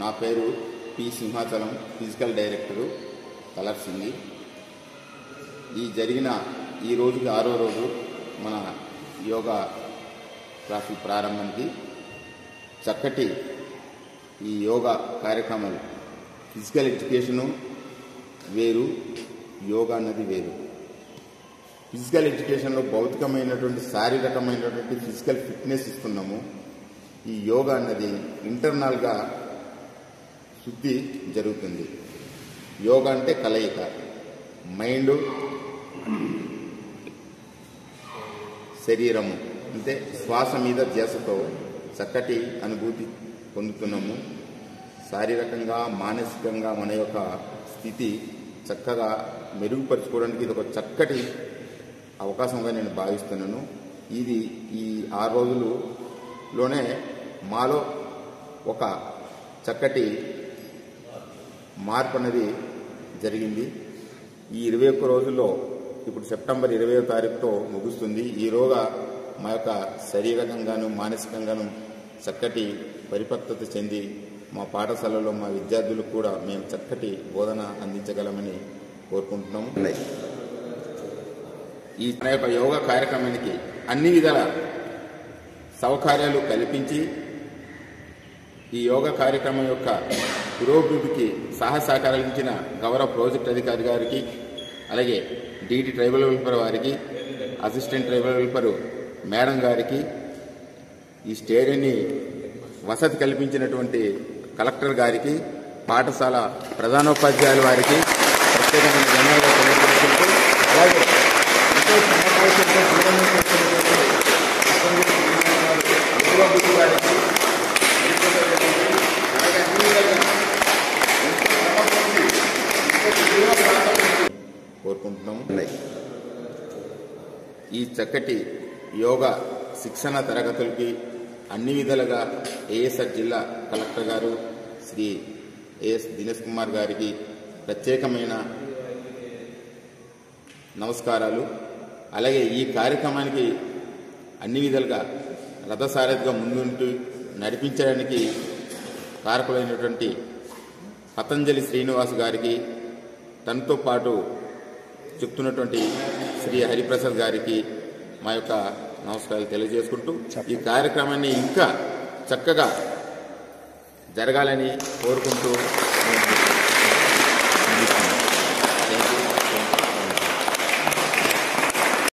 నా పేరు P Simhachalam, physical director కలర్ సింగి. ఈ జరిగిన ఈ రోజుకి 6వ రోజు మన యోగా క్లాసు ప్రారంభానికి చక్కటి ఈ యోగా కార్యక్రమాలు. ఫిజికల్ ఎడ్యుకేషను వేరు, యోగా అన్నది వేరు. ఫిజికల్ ఎడ్యుకేషన్లో భౌతికమైనటువంటి శారీరకమైనటువంటి ఫిజికల్ ఫిట్నెస్ ఇస్తున్నాము. ఈ యోగా అన్నది ఇంటర్నల్గా శుద్ధి జరుగుతుంది. యోగా అంటే కలయిక, మైండ్ శరీరము అంటే శ్వాస మీద ధ్యాసతో చక్కటి అనుభూతి పొందుతున్నాము. శారీరకంగా మానసికంగా మన యొక్క స్థితి చక్కగా మెరుగుపరుచుకోవడానికి ఇది ఒక చక్కటి అవకాశంగా నేను భావిస్తున్నాను. ఇది ఈ 6 రోజుల్లోనే మాలో ఒక చక్కటి మార్పు అనేది జరిగింది. ఈ 21 రోజుల్లో ఇప్పుడు సెప్టెంబర్ 20వ తారీఖుతో ముగుస్తుంది. ఈరోగా మా యొక్క శారీరకంగాను మానసికంగాను చక్కటి పరిపక్వత చెంది మా పాఠశాలలో మా విద్యార్థులకు కూడా మేము చక్కటి బోధన అందించగలమని కోరుకుంటున్నాము. ఈ మన యొక్క యోగా కార్యక్రమానికి అన్ని విధాల సౌకర్యాలు కల్పించి ఈ యోగా కార్యక్రమం యొక్క పురోభివృద్ధికి సహకారాలు ఇచ్చిన గౌరవ ప్రాజెక్ట్ అధికారి గారికి, అలాగే డిటి ట్రైబల్ వెల్ఫేర్ వారికి, అసిస్టెంట్ ట్రైబల్ వెల్ఫేర్ మేడం గారికి, ఈ స్టేడియంని వసతి కల్పించినటువంటి కలెక్టర్ గారికి, పాఠశాల ప్రధానోపాధ్యాయుల వారికి ప్రత్యేకమైన ధన్యవాదాలు తెలియజేసుకుంటూ, అలాగే కోరుకుంటున్నాము. ఈ చక్కటి యోగా శిక్షణ తరగతులకి అన్ని విధాలుగా ఏఎస్ఆర్ జిల్లా కలెక్టర్ గారు శ్రీ ఏఎస్ దినేష్ కుమార్ గారికి ప్రత్యేకమైన నమస్కారాలు. అలాగే ఈ కార్యక్రమానికి అన్ని విధాలుగా రథసారథిగా ముందుంటూ నడిపించడానికి కారకులైనటువంటి పతంజలి శ్రీనివాస్ గారికి, తనతో పాటు చెప్తున్నటువంటి శ్రీ హరిప్రసాద్ గారికి మా యొక్క నమస్కారాలు తెలియజేసుకుంటూ ఈ కార్యక్రమాన్ని ఇంకా చక్కగా జరగాలని కోరుకుంటూ